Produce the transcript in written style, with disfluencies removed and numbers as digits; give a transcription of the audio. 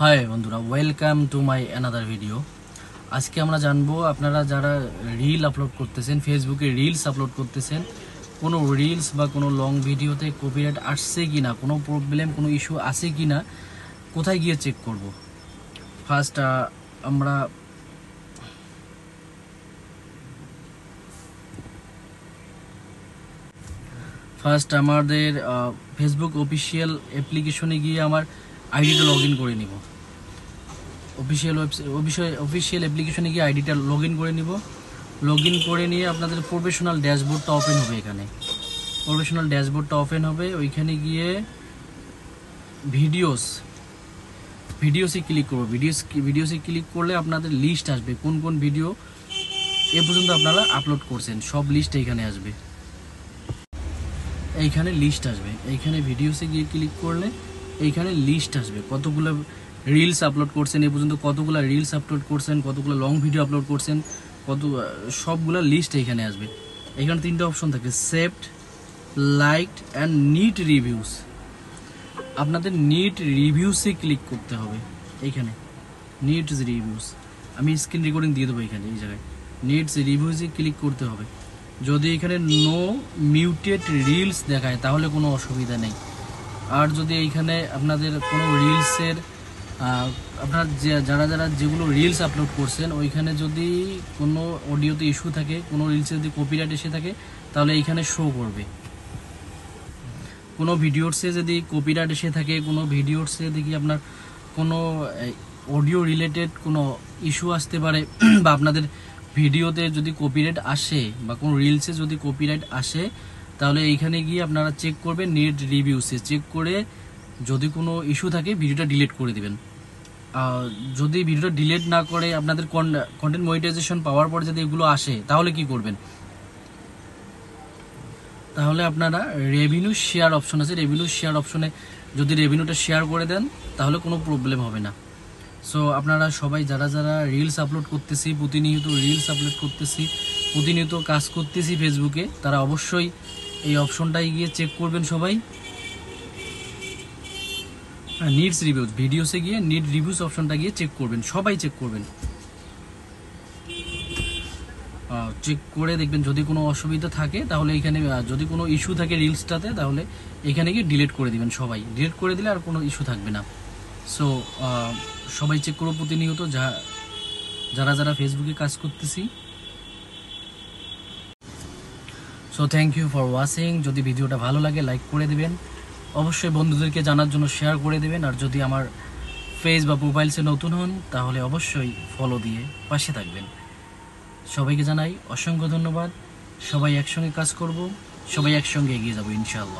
High বন্ধুরা, welcome to my another video. আজকে আমরা জানবো আপনারা যারা রিল আপলোড করতেছেন, ফেসবুকে রিলস আপলোড করতেছেন, কোনো রিলস বা কোনো লং ভিডিওতে কপিরাইট আসছে কি না, কোনো প্রবলেম, কোনো ইস্যু আছে কি না, কোথায় গিয়ে চেক করব। ফার্স্ট আমাদের ফেসবুক অফিসিয়াল অ্যাপ্লিকেশনে গিয়ে আমার আইডিটা লগ ইন করে নিব। অফিসিয়াল অ্যাপ্লিকেশনে গিয়ে আইডিটা লগ ইন করে নিব। লগ ইন করে নিয়ে আপনাদের প্রফেশনাল ড্যাশবোর্ডটা ওপেন হবে। এখানে প্রফেশনাল ড্যাশবোর্ডটা ওপেন হবে। ওইখানে গিয়ে ভিডিওসে ক্লিক করবো। ভিডিওসে ক্লিক করলে আপনাদের লিস্ট আসবে, কোন কোন ভিডিও এ পর্যন্ত আপনারা আপলোড করছেন, সব লিস্ট এইখানে আসবে। এইখানে লিস্ট আসবে। এইখানে ভিডিওসে গিয়ে ক্লিক করলে এইখানে লিস্ট আসবে, কতগুলো রিলস আপলোড করছেন, এ পর্যন্ত কতগুলো রিলস আপলোড করছেন, কতগুলো লং ভিডিও আপলোড করছেন, সবগুলা লিস্ট এইখানে আসবে। এখানে তিনটা অপশন থাকে, saved, liked and neat reviews. আপনাদের নিট রিভিউসে ক্লিক করতে হবে। এইখানে নিট রিভিউস, আমি স্ক্রিন রেকর্ডিং দিয়ে দেবো। এখানে এই জায়গায় নিটস রিভিউসে ক্লিক করতে হবে। যদি এখানে নো মিউটেড রিলস দেখায় তাহলে কোনো অসুবিধা নেই। আর যদি এইখানে আপনাদের কোনো রিলসের আপনার যারা যেগুলো রিলস আপলোড করছেন ওইখানে যদি কোনো অডিওতে ইস্যু থাকে, কোনো রিলসে যদি কপিরাইট এসে থাকে, তাহলে এইখানে শো করবে। কোনো ভিডিওসে যদি কপিরাইট এসে থাকে, কোনো ভিডিওসে দেখি আপনার কোনো অডিও রিলেটেড কোনো ইস্যু আসতে পারে, বা আপনাদের ভিডিওতে যদি কপিরাইট আসে বা কোনো রিলসে যদি কপিরাইট আসে, তাহলে এইখানে গিয়ে আপনারা চেক করবেন। নেট রিভিউসে চেক করে যদি কোনো ইস্যু থাকে ভিডিওটা ডিলিট করে দিবেন। যদি ভিডিওটা ডিলিট না করে আপনাদের কন্টেন্ট মনিটাইজেশন পাওয়ার পর যদি এগুলো আসে, তাহলে কি করবেন? তাহলে আপনারা রেভিনিউ শেয়ার অপশন আছে, রেভিনিউ শেয়ার অপশনে যদি রেভিনিউটা শেয়ার করে দেন তাহলে কোনো প্রবলেম হবে না। সো আপনারা সবাই যারা রিলস আপলোড করতেছি, প্রতিনিয়ত রিলস আপলোড করতেছি, প্রতিনিয়ত কাজ করতেছি ফেসবুকে, তারা অবশ্যই এই অপশনটাই গিয়ে চেক করবেন সবাই। নিডস রিভিউস, ভিডিওসে গিয়ে নিড রিভিউস অপশনটা গিয়ে চেক করবেন, সবাই চেক করবেন। চেক করে দেখবেন যদি কোনো অসুবিধা থাকে, তাহলে এখানে যদি কোনো ইস্যু থাকে রিলসটাতে, তাহলে এখানে গিয়ে ডিলিট করে দিবেন। সবাই ডিলিট করে দিলে আর কোনো ইস্যু থাকবে না। সো সবাই চেক করবো প্রতিনিয়ত যারা ফেসবুকে কাজ করতেছি। So thank you for watching. যদি ভিডিওটা ভালো লাগে লাইক করে দেবেন, অবশ্যই বন্ধুদেরকে জানার জন্য শেয়ার করে দেবেন। আর যদি আমার ফেস বা প্রোফাইলসে নতুন হন, তাহলে অবশ্যই ফলো দিয়ে পাশে থাকবেন। সবাইকে জানাই অসংখ্য ধন্যবাদ। সবাই একসঙ্গে কাজ করব, সবাই একসঙ্গে এগিয়ে যাব ইনশাআল্লাহ।